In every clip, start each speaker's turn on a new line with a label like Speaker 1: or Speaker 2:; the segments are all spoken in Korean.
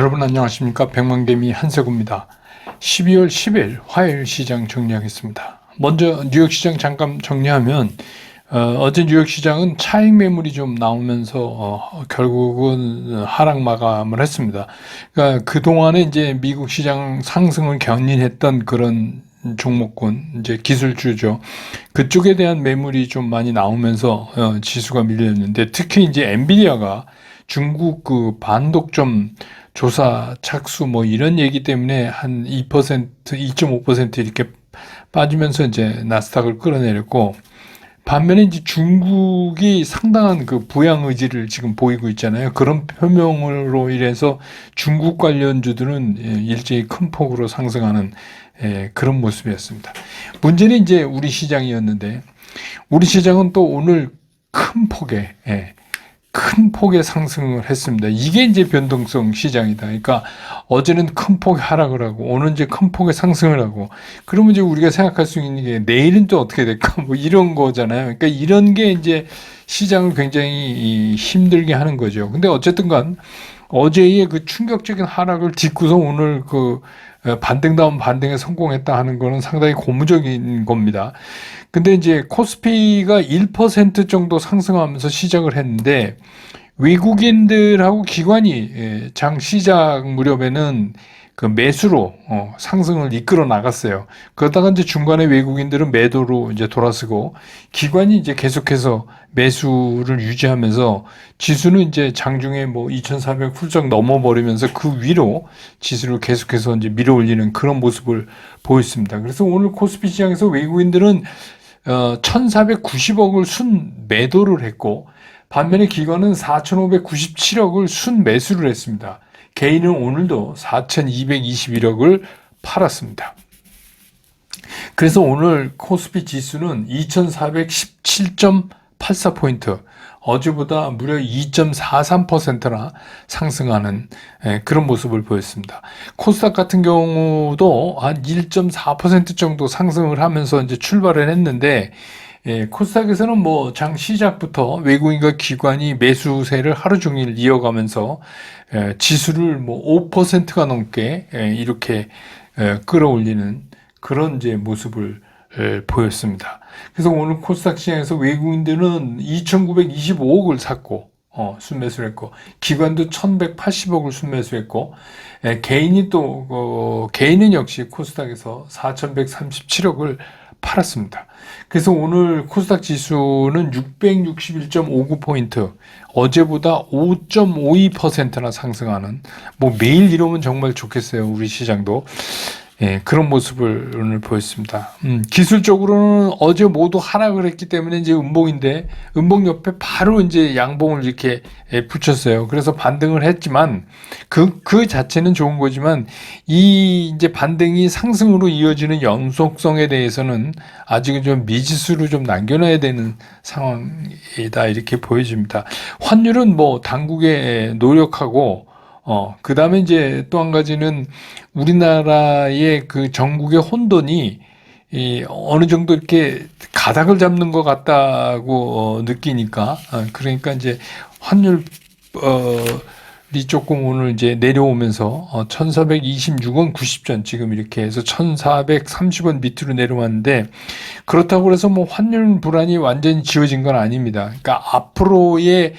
Speaker 1: 여러분 안녕하십니까. 백만개미 한세구입니다. 12월 10일 화요일 시장 정리하겠습니다. 먼저 뉴욕 시장 잠깐 정리하면 어제 뉴욕 시장은 차익 매물이 좀 나오면서 결국은 하락 마감을 했습니다. 그러니까 그동안에 이제 미국 시장 상승을 견인했던 그런 종목군, 이제 기술주죠. 그쪽에 대한 매물이 좀 많이 나오면서 지수가 밀렸는데, 특히 이제 엔비디아가 중국 그 반독점 조사 착수 뭐 이런 얘기 때문에 한 2%, 2.5% 이렇게 빠지면서 이제 나스닥을 끌어내렸고, 반면에 이제 중국이 상당한 그 부양 의지를 지금 보이고 있잖아요. 그런 표명으로 인해서 중국 관련주들은 일제히 큰 폭으로 상승하는 그런 모습이었습니다. 문제는 이제 우리 시장이었는데, 우리 시장은 또 오늘 큰 폭의 상승을 했습니다. 이게 이제 변동성 시장이다. 그러니까 어제는 큰 폭의 하락을 하고 오늘 이제 큰 폭의 상승을 하고, 그러면 이제 우리가 생각할 수 있는 게 내일은 또 어떻게 될까 뭐 이런 거잖아요. 그러니까 이런 게 이제 시장을 굉장히 힘들게 하는 거죠. 근데 어쨌든 간 어제의 그 충격적인 하락을 딛고서 오늘 그 반등다운 반등에 성공했다 하는 거는 상당히 고무적인 겁니다. 근데 이제 코스피가 1% 정도 상승하면서 시작을 했는데, 외국인들하고 기관이 장 시작 무렵에는 그 매수로 상승을 이끌어 나갔어요. 그러다가 이제 중간에 외국인들은 매도로 이제 돌아서고, 기관이 이제 계속해서 매수를 유지하면서 지수는 이제 장중에 뭐 2,400 훌쩍 넘어버리면서 그 위로 지수를 계속해서 이제 밀어 올리는 그런 모습을 보였습니다. 그래서 오늘 코스피 시장에서 외국인들은 1,490억을 순 매도를 했고, 반면에 기관은 4,597억을 순 매수를 했습니다. 개인은 오늘도 4,221억을 팔았습니다. 그래서 오늘 코스피 지수는 2,417.84포인트, 어제보다 무려 2.43%나 상승하는 그런 모습을 보였습니다. 코스닥 같은 경우도 한 1.4% 정도 상승을 하면서 이제 출발을 했는데, 코스닥에서는 뭐 장 시작부터 외국인과 기관이 매수세를 하루 종일 이어가면서 지수를 뭐 5%가 넘게 이렇게 끌어올리는 그런 이제 모습을 보였습니다. 그래서 오늘 코스닥 시장에서 외국인들은 2,925억을 샀고 순매수를 했고, 기관도 1,180억을 순매수했고, 개인이 또 개인은 역시 코스닥에서 4,137억을 팔았습니다. 그래서 오늘 코스닥 지수는 661.59포인트, 어제보다 5.52%나 상승하는, 뭐 매일 이러면 정말 좋겠어요, 우리 시장도. 그런 모습을 오늘 보였습니다. 기술적으로는 어제 모두 하락을 했기 때문에 이제 음봉인데, 음봉 옆에 바로 이제 양봉을 이렇게 붙였어요. 그래서 반등을 했지만, 그 자체는 좋은 거지만, 이 이제 반등이 상승으로 이어지는 연속성에 대해서는 아직은 좀 미지수로 좀 남겨놔야 되는 상황이다, 이렇게 보여집니다. 환율은 뭐 당국에 노력하고, 그 다음에 이제 또 한 가지는 우리나라의 그 전국의 혼돈이 어느 정도 이렇게 가닥을 잡는 것 같다고 느끼니까, 그러니까 이제 환율, 이 조금 오늘 이제 내려오면서 1,426원 90전 지금 이렇게 해서 1,430원 밑으로 내려왔는데, 그렇다고 해서 뭐 환율 불안이 완전히 지워진 건 아닙니다. 그러니까 앞으로의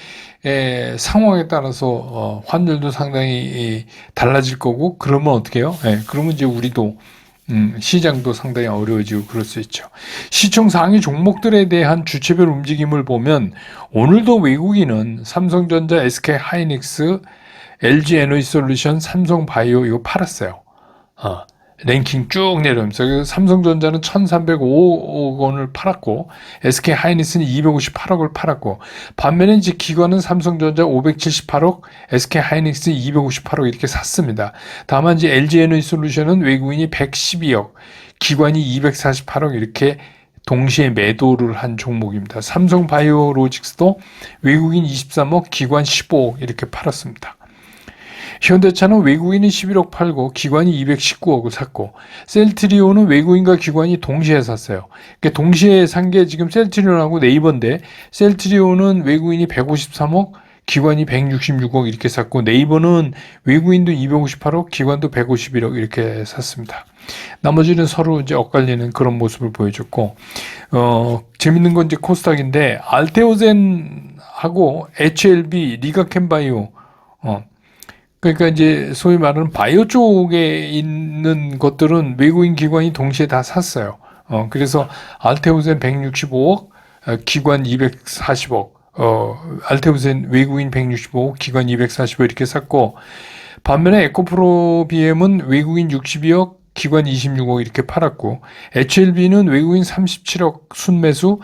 Speaker 1: 상황에 따라서 환율도 상당히 달라질 거고, 그러면 어떻게 해요? 그러면 이제 우리도 시장도 상당히 어려워지고 그럴 수 있죠. 시총 상위 종목들에 대한 주체별 움직임을 보면, 오늘도 외국인은 삼성전자, SK하이닉스, LG에너지솔루션, 삼성바이오 이거 팔았어요. 랭킹 쭉 내려오면서, 그래서 삼성전자는 1,305억 원을 팔았고, SK하이닉스는 258억을 팔았고, 반면에 이제 기관은 삼성전자 578억, SK하이닉스 258억 이렇게 샀습니다. 다만 이제 LG에너지솔루션은 외국인이 112억, 기관이 248억 이렇게 동시에 매도를 한 종목입니다. 삼성바이오로직스도 외국인 23억, 기관 15억 이렇게 팔았습니다. 현대차는 외국인이 11억 팔고 기관이 219억을 샀고, 셀트리온은 외국인과 기관이 동시에 샀어요. 그러니까 동시에 산 게 지금 셀트리온하고 네이버인데, 셀트리온은 외국인이 153억, 기관이 166억 이렇게 샀고, 네이버는 외국인도 258억, 기관도 151억 이렇게 샀습니다. 나머지는 서로 이제 엇갈리는 그런 모습을 보여줬고, 재밌는 건 이제 코스닥인데, 알테오젠하고 HLB, 리가캠바이오, 그러니까 이제 소위 말하는 바이오 쪽에 있는 것들은 외국인 기관이 동시에 다 샀어요. 그래서 알테오젠 165억, 기관 240억, 알테오젠 외국인 165억, 기관 240억 이렇게 샀고, 반면에 에코프로 BM은 외국인 62억, 기관 26억 이렇게 팔았고, HLB는 외국인 37억 순매수,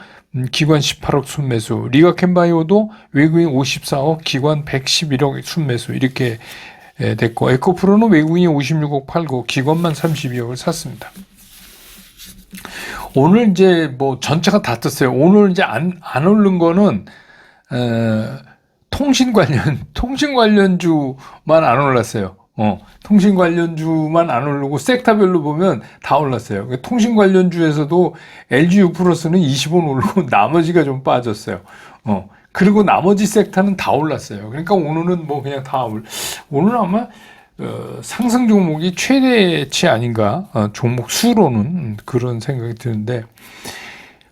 Speaker 1: 기관 18억 순매수, 리가캠바이오도 외국인 54억, 기관 111억 순매수 이렇게 됐고, 에코프로는 외국인이 56억 팔고 기관만 32억을 샀습니다. 오늘 이제 뭐 전체가 다 떴어요. 오늘 이제 안 오른 거는 통신 관련주만 안 올랐어요. 통신 관련주만 안 오르고 섹터별로 보면 다 올랐어요. 통신 관련주에서도 LG U+는 20원 오르고 나머지가 좀 빠졌어요. 그리고 나머지 섹터는 다 올랐어요. 그러니까 오늘은 뭐 그냥 오늘 아마 상승 종목이 최대치 아닌가, 종목 수로는 그런 생각이 드는데,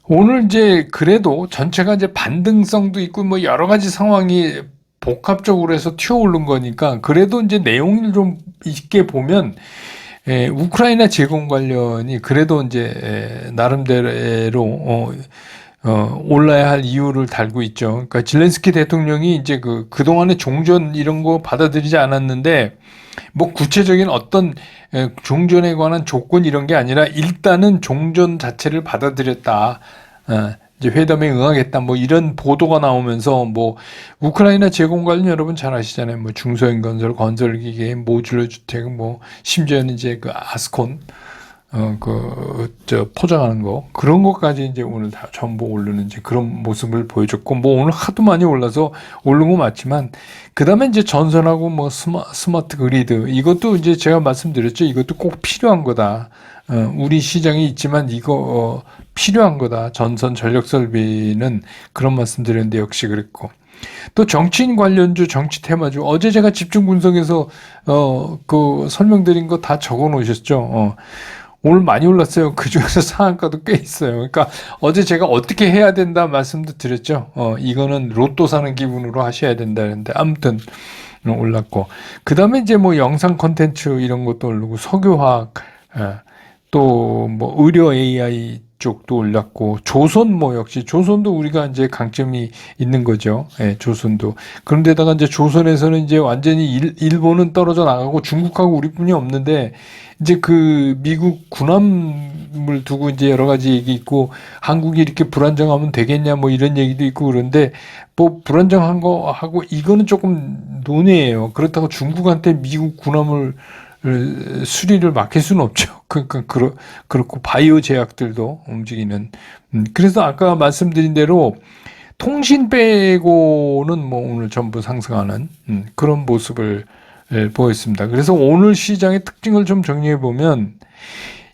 Speaker 1: 오늘 이제 그래도 전체가 이제 반등성도 있고 뭐 여러 가지 상황이 복합적으로 해서 튀어 오른 거니까, 그래도 이제 내용을 좀 있게 보면, 우크라이나 제공 관련이 그래도 이제 나름대로 올라야 할 이유를 달고 있죠. 그러니까 질렌스키 대통령이 이제 그동안의 종전 이런 거 받아들이지 않았는데, 뭐 구체적인 어떤 종전에 관한 조건 이런 게 아니라 일단은 종전 자체를 받아들였다. 이제 회담에 응하겠다. 뭐 이런 보도가 나오면서 뭐 우크라이나 제공 관련 여러분 잘 아시잖아요. 뭐 중소형 건설기계, 모듈러 주택, 뭐 심지어는 이제 아스콘 포장하는 거, 그런 것까지 이제 오늘 다 전부 오르는 이제 그런 모습을 보여줬고, 뭐 오늘 하도 많이 올라서 오른 거 맞지만, 그 다음에 이제 전선하고 뭐 스마트 그리드, 이것도 이제 제가 말씀드렸죠. 이것도 꼭 필요한 거다. 우리 시장에 있지만 이거, 필요한 거다. 전선 전력 설비는 그런 말씀 드렸는데 역시 그랬고. 또 정치인 관련주, 정치 테마주, 어제 제가 집중 분석해서, 설명드린 거 다 적어 놓으셨죠. 오늘 많이 올랐어요. 그 중에서 상한가도 꽤 있어요. 그러니까 어제 제가 어떻게 해야 된다 말씀도 드렸죠. 이거는 로또 사는 기분으로 하셔야 된다는데, 아무튼 올랐고, 그 다음에 이제 뭐 영상 콘텐츠 이런 것도 오르고, 석유화학, 또 뭐 의료 AI 쪽도 올랐고, 조선 뭐 역시 조선도 우리가 이제 강점이 있는 거죠. 조선도. 그런데다가 이제 조선에서는 이제 완전히 일본은 떨어져 나가고 중국하고 우리뿐이 없는데, 이제 미국 군함을 두고 이제 여러 가지 얘기 있고, 한국이 이렇게 불안정하면 되겠냐 뭐 이런 얘기도 있고, 그런데 뭐 불안정한 거 하고 이거는 조금 논외예요. 그렇다고 중국한테 미국 군함을 수리를 맡길 수는 없죠. 그러니까 그렇고 바이오 제약들도 움직이는. 그래서 아까 말씀드린 대로 통신 빼고는 뭐 오늘 전부 상승하는 그런 모습을 보였습니다. 그래서 오늘 시장의 특징을 좀 정리해 보면,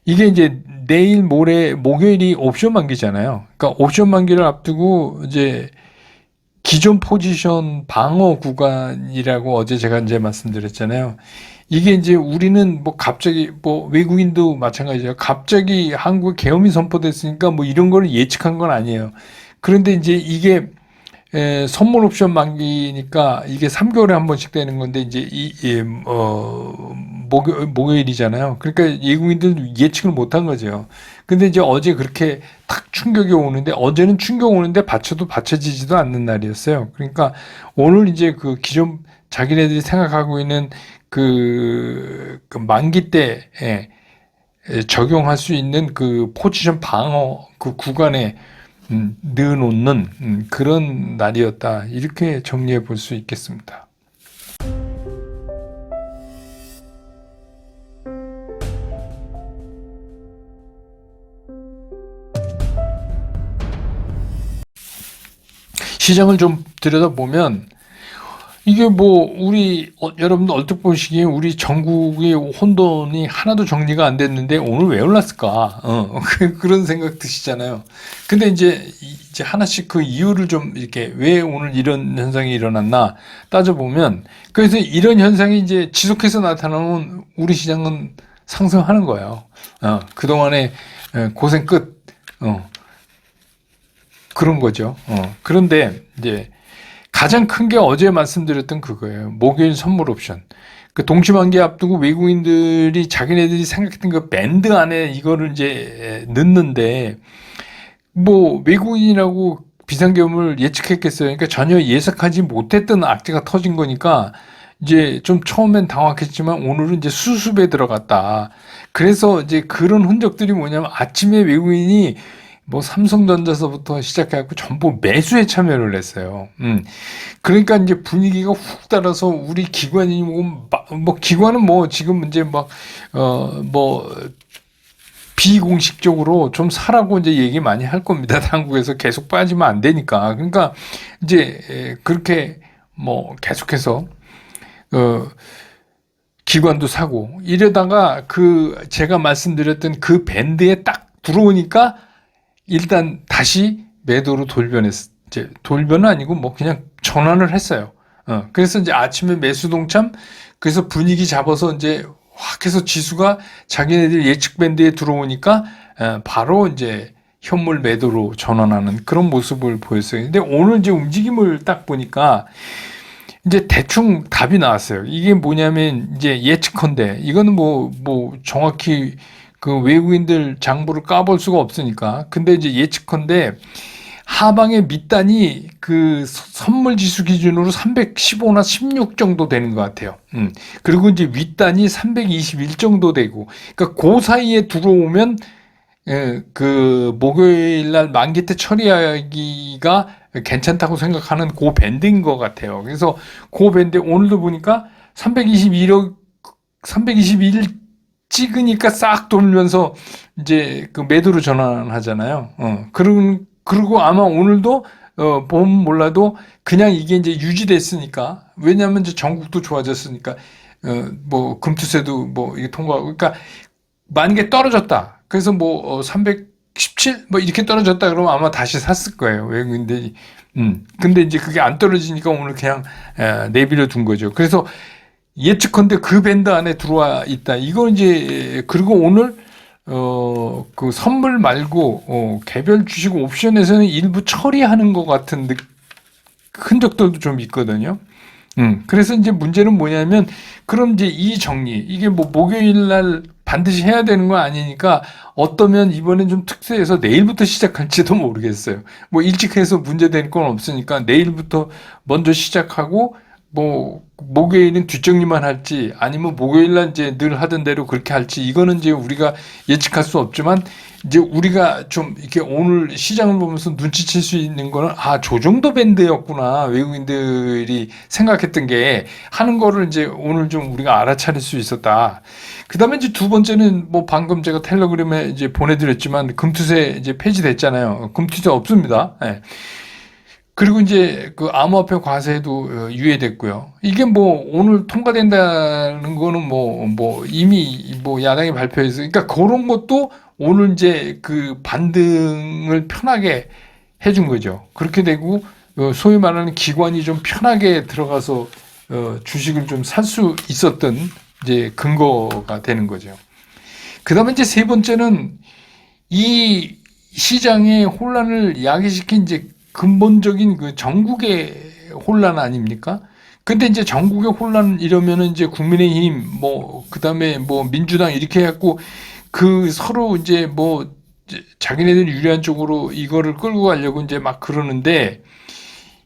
Speaker 1: 이게 이제 내일 모레 목요일이 옵션 만기잖아요. 그러니까 옵션 만기를 앞두고 이제 기존 포지션 방어 구간이라고 어제 제가 이제 말씀드렸잖아요. 이게 이제 우리는 뭐 갑자기 뭐 외국인도 마찬가지예요. 갑자기 한국 계엄이 선포됐으니까 뭐 이런 거를 예측한 건 아니에요. 그런데 이제 이게 선물 옵션 만기니까 이게 3개월에 한 번씩 되는 건데, 이제 목요일이잖아요. 그러니까 외국인들 예측을 못한 거죠. 근데 이제 어제 그렇게 탁 충격이 오는데, 어제는 충격 오는데 받쳐지지도 않는 날이었어요. 그러니까 오늘 이제 기존 자기네들이 생각하고 있는 만기 때 적용할 수 있는 포지션 방어 구간에 넣어놓는 그런 날이었다. 이렇게 정리해 볼 수 있겠습니다. 시장을 좀 들여다보면 이게 뭐 우리 여러분들 얼핏 보시기에 우리 전국의 혼돈이 하나도 정리가 안 됐는데 오늘 왜 올랐을까? 그런 생각 드시잖아요. 근데 이제 하나씩 그 이유를 좀 이렇게 왜 오늘 이런 현상이 일어났나 따져보면, 그래서 이런 현상이 이제 지속해서 나타나면 우리 시장은 상승하는 거예요. 그동안의 고생 끝. 그런 거죠. 그런데 이제 가장 큰 게 어제 말씀드렸던 그거예요. 목요일 선물 옵션. 그 동시만기 앞두고 외국인들이 자기네들이 생각했던 그 밴드 안에 이거를 이제 넣는데, 뭐 외국인이라고 비상계엄을 예측했겠어요. 그러니까 전혀 예상하지 못했던 악재가 터진 거니까 이제 좀 처음엔 당황했지만 오늘은 이제 수습에 들어갔다. 그래서 이제 그런 흔적들이 뭐냐면 아침에 외국인이 뭐 삼성전자서부터 시작해갖고 전부 매수에 참여를 했어요. 그러니까 이제 분위기가 훅 따라서 우리 기관이 뭐 기관은 뭐 지금 이제 뭐 비공식적으로 좀 사라고 이제 얘기 많이 할 겁니다. 한국에서 계속 빠지면 안 되니까. 그러니까 이제 그렇게 뭐 계속해서 기관도 사고 이러다가 그 제가 말씀드렸던 그 밴드에 딱 들어오니까 일단 다시 매도로 이제 돌변은 아니고 뭐 그냥 전환을 했어요. 그래서 이제 아침에 매수 동참, 그래서 분위기 잡아서 이제 확 해서 지수가 자기네들 예측 밴드에 들어오니까 바로 이제 현물 매도로 전환하는 그런 모습을 보였어요. 근데 오늘 이제 움직임을 딱 보니까 이제 대충 답이 나왔어요. 이게 뭐냐면 이제 예측컨대 이거는 뭐 정확히 그 외국인들 장부를 까볼 수가 없으니까. 근데 이제 예측컨대 하방의 밑단이 그 선물 지수 기준으로 315나 16 정도 되는 것 같아요. 그리고 이제 윗단이 321 정도 되고, 그러니까 그 사이에 들어오면 그 목요일 날 만기 때 처리하기가 괜찮다고 생각하는 그 밴드인 것 같아요. 그래서 그 밴드 오늘도 보니까 321 찍으니까 싹 돌면서 이제 그 매도로 전환하잖아요. 그리고 아마 오늘도 보면 몰라도 그냥 이게 이제 유지됐으니까, 왜냐하면 이제 전국도 좋아졌으니까 뭐 금투세도 뭐 이게 통과하고, 그러니까 만약에 떨어졌다. 그래서 뭐 317 뭐 이렇게 떨어졌다 그러면 아마 다시 샀을 거예요, 외국인들이. 근데 이제 그게 안 떨어지니까 오늘 그냥 내비려 둔 거죠. 그래서 예측컨대 그 밴드 안에 들어와 있다. 이거 이제 그리고 오늘 그 선물 말고 개별 주식 옵션에서는 일부 처리하는 것 같은 흔적들도 좀 있거든요. 그래서 이제 문제는 뭐냐면, 그럼 이제 이 정리, 이게 뭐 목요일 날 반드시 해야 되는 거 아니니까 어떠면 이번엔 좀 특수해서 내일부터 시작할지도 모르겠어요. 뭐 일찍 해서 문제될 건 없으니까 내일부터 먼저 시작하고, 뭐 목요일은 뒷정리만 할지 아니면 목요일 날 이제 늘 하던 대로 그렇게 할지, 이거는 이제 우리가 예측할 수 없지만, 이제 우리가 좀 이렇게 오늘 시장을 보면서 눈치챌 수 있는 거는 저 정도 밴드였구나, 외국인들이 생각했던 게 하는 거를 이제 오늘 좀 우리가 알아차릴 수 있었다. 그다음에 이제 두 번째는 뭐 방금 제가 텔레그램에 이제 보내드렸지만 금투세 이제 폐지됐잖아요. 금투세 없습니다. 네. 그리고 이제 그 암호화폐 과세도 유예됐고요. 이게 뭐 오늘 통과된다는 거는 뭐 이미 뭐 야당이 발표해서, 그러니까 그런 것도 오늘 이제 그 반등을 편하게 해준 거죠. 그렇게 되고 소위 말하는 기관이 좀 편하게 들어가서 주식을 좀 살 수 있었던 이제 근거가 되는 거죠. 그다음에 이제 세 번째는 이 시장의 혼란을 야기시킨 이제 근본적인 그 전국의 혼란 아닙니까? 근데 이제 전국의 혼란 이러면은 이제 국민의힘 뭐 그다음에 뭐 민주당 이렇게 해갖고 그 서로 이제 뭐 자기네들 유리한 쪽으로 이거를 끌고 가려고 이제 막 그러는데,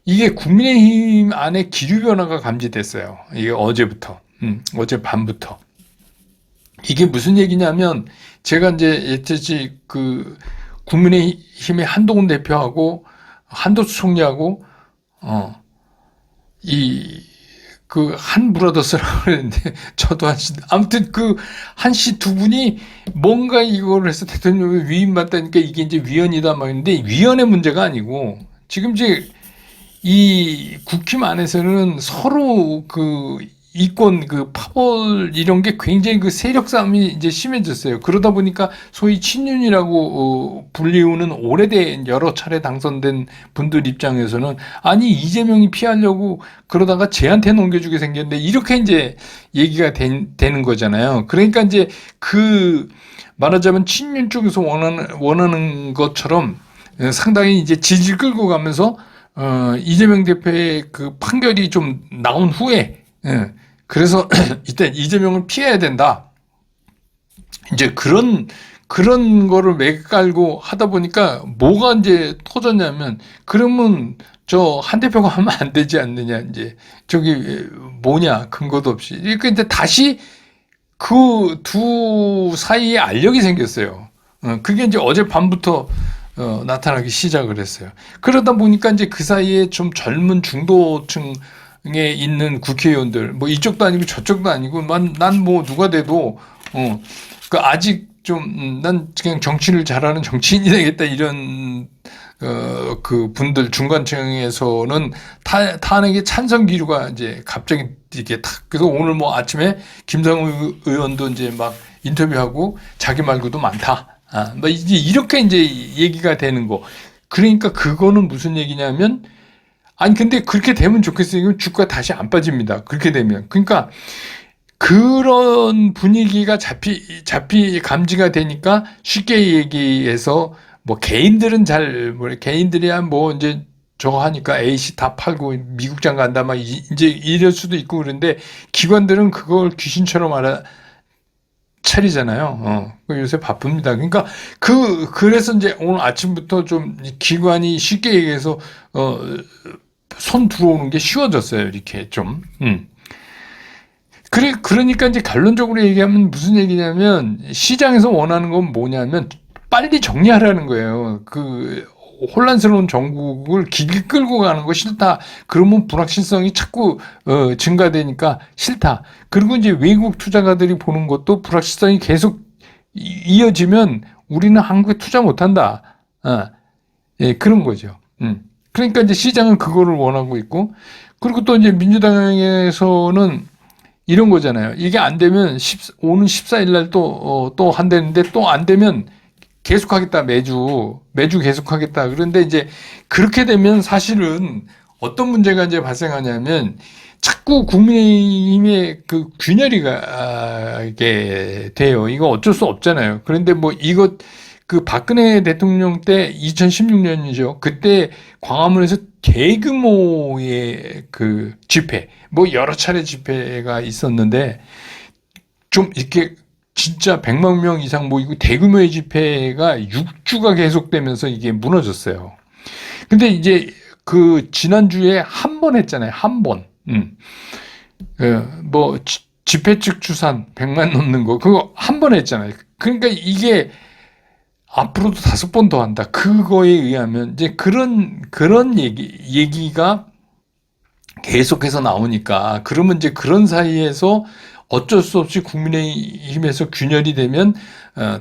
Speaker 1: 이게 국민의힘 안에 기류 변화가 감지됐어요. 이게 어제부터, 어제 밤부터. 이게 무슨 얘기냐면, 제가 이제 예전에 그 국민의힘의 한동훈 대표하고 한도수 총리하고 그 한 브라더스라고 그랬는데 저도 아무튼 그 한 씨 두 분이 뭔가 이거를 해서 대통령이 위임받다니까 이게 이제 위헌이다 막 했는데, 위헌의 문제가 아니고 지금 이제 이 국힘 안에서는 서로 그 이권 그 파벌 이런 게 굉장히 그 세력 싸움이 이제 심해졌어요. 그러다 보니까 소위 친윤이라고 불리우는 오래된 여러 차례 당선된 분들 입장에서는 아니 이재명이 피하려고 그러다가 쟤한테 넘겨주게 생겼는데 이렇게 이제 얘기가 되는 거잖아요. 그러니까 이제 그 말하자면 친윤 쪽에서 원하는 것처럼 상당히 이제 질질 끌고 가면서 이재명 대표의 그 판결이 좀 나온 후에 그래서 이때 이재명을 피해야 된다. 이제 그런 거를 매깔고 하다 보니까 뭐가 이제 터졌냐면 그러면 저 한 대표가 하면 안 되지 않느냐 이제 저기 뭐냐 근거도 없이 이렇게 이제 다시 그 두 사이에 알력이 생겼어요. 그게 이제 어젯밤부터 나타나기 시작을 했어요. 그러다 보니까 이제 그 사이에 좀 젊은 중도층에 있는 국회의원들, 뭐 이쪽도 아니고 저쪽도 아니고, 난 뭐 누가 돼도, 그 아직 좀, 난 그냥 정치를 잘하는 정치인이 되겠다, 이런, 그 분들, 중간층에서는 탄핵의 찬성 기류가 이제 갑자기 이렇게 탁, 그래서 오늘 뭐 아침에 김상우 의원도 이제 막 인터뷰하고 자기 말고도 많다. 뭐 이제 이렇게 이제 얘기가 되는 거. 그러니까 그거는 무슨 얘기냐면, 아니, 근데 그렇게 되면 좋겠어요. 주가 다시 안 빠집니다. 그렇게 되면. 그러니까 그런 분위기가 감지가 되니까 쉽게 얘기해서 뭐 개인들은 개인들이야 뭐 이제 저거 하니까 A씨 다 팔고 미국장 간다 막 이제 이럴 수도 있고 그런데 기관들은 그걸 귀신처럼 차리잖아요. 요새 바쁩니다. 그러니까 그래서 이제 오늘 아침부터 좀 기관이 쉽게 얘기해서 손 들어오는 게 쉬워졌어요. 이렇게 좀. 그러니까 이제 결론적으로 얘기하면 무슨 얘기냐면 시장에서 원하는 건 뭐냐면 빨리 정리하라는 거예요. 그 혼란스러운 정국을 길게 끌고 가는 거 싫다. 그러면 불확실성이 자꾸 증가되니까 싫다. 그리고 이제 외국 투자가들이 보는 것도 불확실성이 계속 이어지면 우리는 한국에 투자 못한다. 예, 그런 거죠. 그러니까 이제 시장은 그거를 원하고 있고, 그리고 또 이제 민주당에서는 이런 거잖아요. 이게 안 되면 오는 14일 날 또 한다는데 또 안 되면 계속하겠다. 매주 계속하겠다. 그런데 이제 그렇게 되면 사실은 어떤 문제가 이제 발생하냐면 자꾸 국민의힘의 그 균열이 가게 돼요. 이거 어쩔 수 없잖아요. 그런데 뭐 이것 그 박근혜 대통령 때 2016년이죠. 그때 광화문에서 대규모의 그 집회, 뭐 여러 차례 집회가 있었는데 좀 이렇게 진짜 100만 명 이상 모이고 대규모의 집회가 6주가 계속되면서 이게 무너졌어요. 근데 이제 그 지난주에 한 번 했잖아요. 한 번. 뭐 집회 측 추산 100만 넘는 거 그거 한 번 했잖아요. 그러니까 이게 앞으로도 5번 더 한다. 그거에 의하면 이제 그런 얘기가 계속해서 나오니까 그러면 이제 그런 사이에서 어쩔 수 없이 국민의힘에서 균열이 되면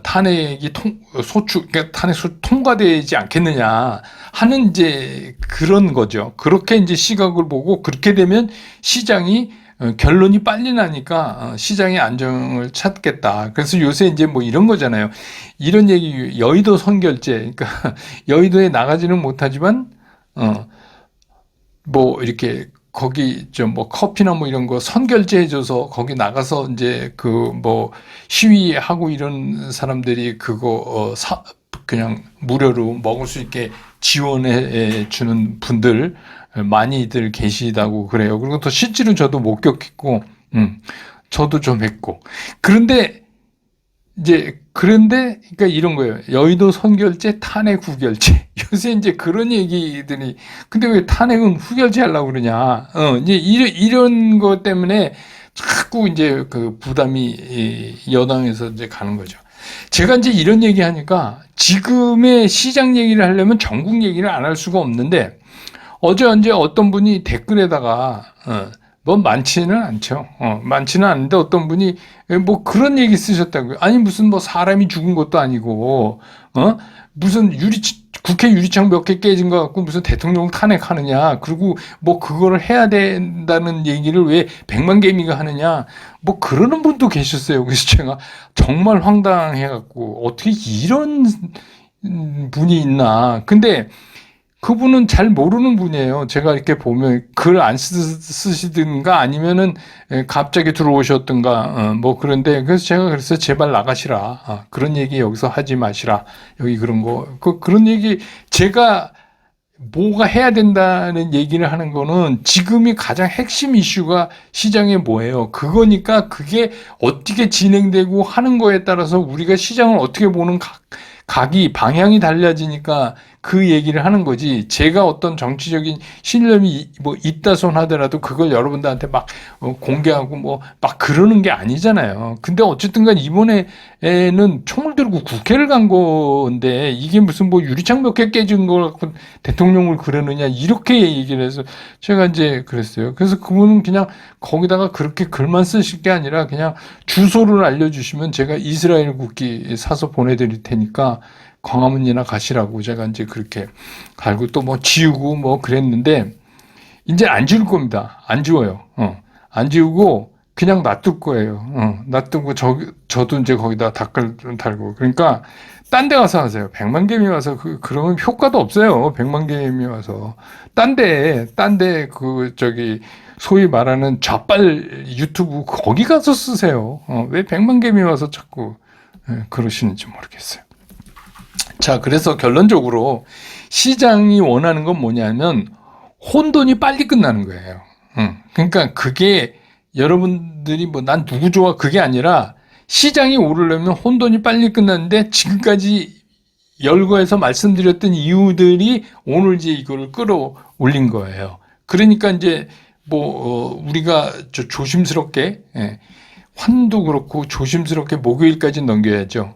Speaker 1: 탄핵이 그러니까 탄핵 통과되지 않겠느냐 하는 이제 그런 거죠. 그렇게 이제 시각을 보고 그렇게 되면 시장이 결론이 빨리 나니까 시장의 안정을 찾겠다. 그래서 요새 이제 뭐 이런 거잖아요. 이런 얘기 여의도 선결제. 그러니까 여의도에 나가지는 못하지만 뭐 이렇게 거기 좀 뭐 커피나 뭐 이런 거 선결제 해줘서 거기 나가서 이제 그 뭐 시위하고 이런 사람들이 그거 그냥 무료로 먹을 수 있게 지원해 주는 분들 많이들 계시다고 그래요. 그리고 또 실제로 저도 목격했고, 저도 좀 했고. 그런데 그러니까 이런 거예요. 여의도 선결제, 탄핵 후결제. 요새 이제 그런 얘기들이, 근데 왜 탄핵은 후결제 하려고 그러냐. 이제 이런 것 때문에 자꾸 이제 그 부담이 여당에서 이제 가는 거죠. 제가 이제 이런 얘기 하니까 지금의 시장 얘기를 하려면 전국 얘기를 안 할 수가 없는데, 어제 어떤 분이 댓글에다가, 뭐 많지는 않죠. 많지는 않은데 어떤 분이 뭐 그런 얘기 쓰셨다고요. 아니 무슨 뭐 사람이 죽은 것도 아니고 무슨 국회 유리창 몇 개 깨진 거 갖고 무슨 대통령 탄핵하느냐, 그리고 뭐 그거를 해야 된다는 얘기를 왜 100만 개미가 하느냐, 뭐 그러는 분도 계셨어요. 그래서 제가 정말 황당해갖고 어떻게 이런 분이 있나. 근데 그분은 잘 모르는 분이에요. 제가 이렇게 보면 글 안 쓰시든가 아니면은 갑자기 들어오셨든가 뭐 그런데 그래서 제가 그랬어요. 제발 나가시라. 그런 얘기 여기서 하지 마시라. 여기 그런 거 그런 얘기 제가 뭐가 해야 된다는 얘기를 하는 거는 지금이 가장 핵심 이슈가 시장에 뭐예요? 그거니까 그게 어떻게 진행되고 하는 거에 따라서 우리가 시장을 어떻게 보는 각이 방향이 달라지니까 그 얘기를 하는 거지. 제가 어떤 정치적인 신념이 뭐 있다 손 하더라도 그걸 여러분들한테 막 공개하고 뭐 막 그러는 게 아니잖아요. 근데 어쨌든간 이번에는 총을 들고 국회를 간 건데 이게 무슨 뭐 유리창 몇 개 깨진 걸 갖고 대통령을 그러느냐 이렇게 얘기를 해서 제가 이제 그랬어요. 그래서 그분은 그냥 거기다가 그렇게 글만 쓰실 게 아니라 그냥 주소를 알려주시면 제가 이스라엘 국기 사서 보내드릴 테니까 광화문이나 가시라고 제가 이제 그렇게 갈고 또 뭐 지우고 뭐 그랬는데 이제 안 지울 겁니다. 안 지워요. 안 지우고 그냥 놔둘 거예요. 놔두고 저도 이제 거기다 댓글 좀 달고 그러니까 딴 데 가서 하세요. 100만 개미 와서 그러면 효과도 없어요. 100만 개미 와서 딴 데 저기 소위 말하는 좌빨 유튜브 거기 가서 쓰세요. 왜 100만 개미 와서 자꾸 그러시는지 모르겠어요. 자, 그래서 결론적으로 시장이 원하는 건 뭐냐면 혼돈이 빨리 끝나는 거예요. 그러니까 그게 여러분들이 뭐 난 누구 좋아 그게 아니라 시장이 오르려면 혼돈이 빨리 끝났는데 지금까지 열거해서 말씀드렸던 이유들이 오늘 이제 이거를 끌어올린 거예요. 그러니까 이제 뭐 우리가 조심스럽게 환도 그렇고 조심스럽게 목요일까지 넘겨야죠.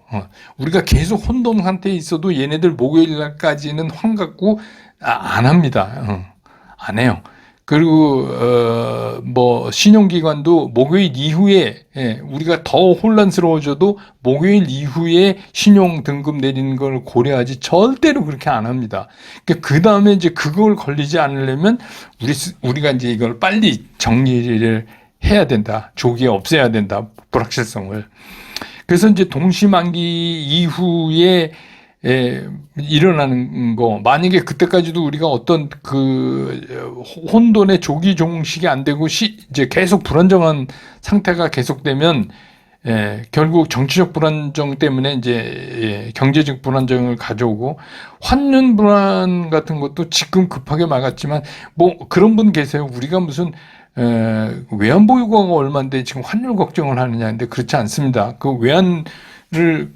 Speaker 1: 우리가 계속 혼돈 상태에 있어도 얘네들 목요일까지는 환 갖고 안 합니다. 안 해요. 그리고 뭐 신용기관도 목요일 이후에 우리가 더 혼란스러워져도 목요일 이후에 신용 등급 내리는 걸 고려하지 절대로 그렇게 안 합니다. 그 다음에 이제 그걸 걸리지 않으려면 우리가 이제 이걸 빨리 정리를 해야 된다. 조기에 없애야 된다. 불확실성을. 그래서 이제 동시만기 이후에 일어나는 거 만약에 그때까지도 우리가 어떤 그 혼돈의 조기 종식이 안 되고 이제 계속 불안정한 상태가 계속되면 결국 정치적 불안정 때문에 이제 경제적 불안정을 가져오고 환율 불안 같은 것도 지금 급하게 막았지만 뭐 그런 분 계세요. 우리가 무슨 외환보유고가 얼마인데 지금 환율 걱정을 하느냐. 근데 그렇지 않습니다. 그 외환을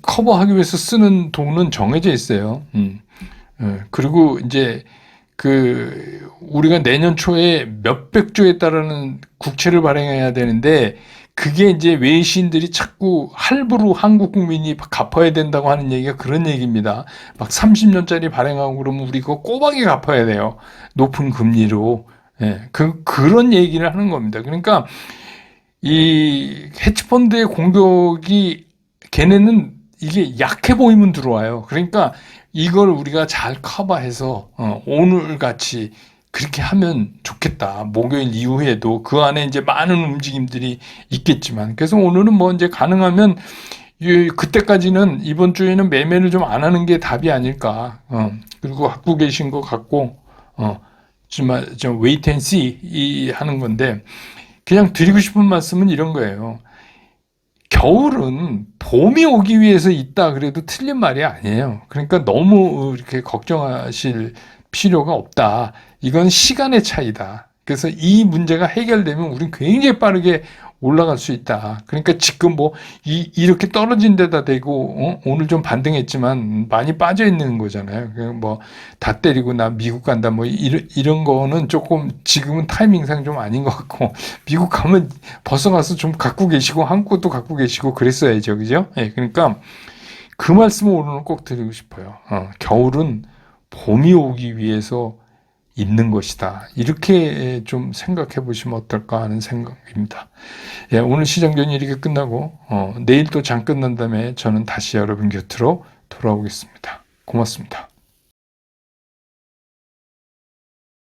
Speaker 1: 커버하기 위해서 쓰는 돈은 정해져 있어요. 그리고 이제 우리가 내년 초에 몇백 조에 따르는 국채를 발행해야 되는데 그게 이제 외신들이 자꾸 할부로 한국 국민이 갚아야 된다고 하는 얘기가 그런 얘기입니다. 막 30년짜리 발행하고 그러면 우리 그거 꼬박이 갚아야 돼요. 높은 금리로. 그런 얘기를 하는 겁니다. 그러니까 이 헤지펀드의 공격이 걔네는 이게 약해 보이면 들어와요. 그러니까 이걸 우리가 잘 커버해서 오늘 같이 그렇게 하면 좋겠다. 목요일 이후에도 그 안에 이제 많은 움직임들이 있겠지만 그래서 오늘은 뭐 이제 가능하면 그때까지는 이번 주에는 매매를 좀 안 하는 게 답이 아닐까. 그리고 갖고 계신 거 갖고 좀 wait and see 하는 건데 그냥 드리고 싶은 말씀은 이런 거예요. 겨울은 봄이 오기 위해서 있다 그래도 틀린 말이 아니에요. 그러니까 너무 이렇게 걱정하실 필요가 없다. 이건 시간의 차이다. 그래서 이 문제가 해결되면 우리는 굉장히 빠르게 올라갈 수 있다. 그러니까 지금 뭐 이렇게 떨어진 데다 대고 오늘 좀 반등했지만 많이 빠져 있는 거잖아요. 뭐 다 때리고 나 미국 간다 뭐 이런 거는 조금 지금은 타이밍상 좀 아닌 것 같고 미국 가면 벌써 가서 좀 갖고 계시고 한국도 갖고 계시고 그랬어야죠, 그죠? 그러니까 그 말씀을 오늘은 꼭 드리고 싶어요. 겨울은 봄이 오기 위해서 있는 것이다. 이렇게 좀 생각해 보시면 어떨까 하는 생각입니다. 오늘 시장전이 이렇게 끝나고 내일 또 장 끝난 다음에 저는 다시 여러분 곁으로 돌아오겠습니다. 고맙습니다.